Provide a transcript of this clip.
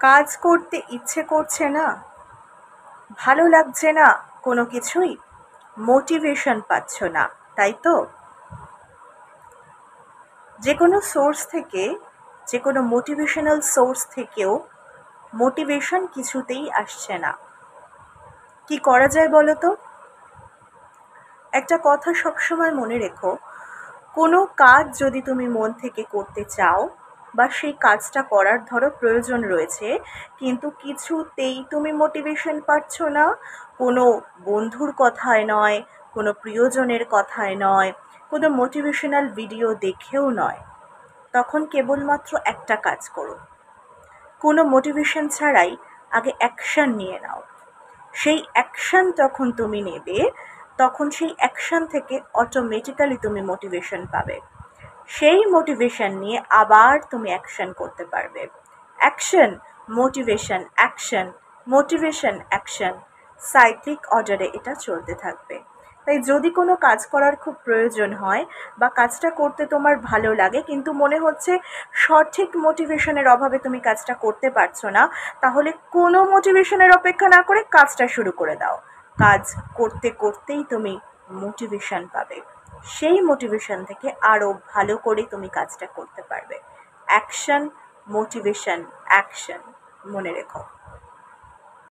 কাজ করতে ইচ্ছে করছে না, ভালো লাগছে না কোনো কিছুই, মোটিভেশন পাচ্ছ না, তাই তো? যে কোনো সোর্স থেকে, যে কোনো মোটিভেশনাল সোর্স থেকেও মোটিভেশন কিছুতেই আসছে না। কি করা যায় বলো তো? একটা কথা সবসময় মনে রেখো, কোনো কাজ যদি তুমি মন থেকে করতে চাও বা সেই কাজটা করার ধরো প্রয়োজন রয়েছে, কিন্তু কিছুতেই তুমি মোটিভেশন পাচ্ছ না, কোনো বন্ধুর কথায় নয়, কোনো প্রিয়জনের কথায় নয়, কোনো মোটিভেশনাল ভিডিও দেখেও নয়, তখন কেবলমাত্র একটা কাজ করো, কোনো মোটিভেশন ছাড়াই আগে অ্যাকশন নিয়ে নাও। সেই অ্যাকশন যখন তুমি নেবে, তখন সেই অ্যাকশন থেকে অটোমেটিক্যালি তুমি মোটিভেশন পাবে। সেই মোটিভেশন নিয়ে আবার তুমি অ্যাকশন করতে পারবে। Action, motivation, action, motivation, action, cyclic অর্ডারে এটা চলতে থাকবে। তাই যদি কোনো কাজ করার খুব প্রয়োজন হয় বা কাজটা করতে তোমার ভালো লাগে কিন্তু মনে হচ্ছে সঠিক মোটিভেশনের অভাবে তুমি কাজটা করতে পারছো না, তাহলে কোনো মোটিভেশনের অপেক্ষা না করে কাজটা শুরু করে দাও। কাজ করতে করতেই তুমি মোটিভেশন পাবে। সেই মোটিভেশন থেকে আরও ভালো করে তুমি কাজটা করতে পারবে। অ্যাকশন, মোটিভেশন, অ্যাকশন, মনে রেখো।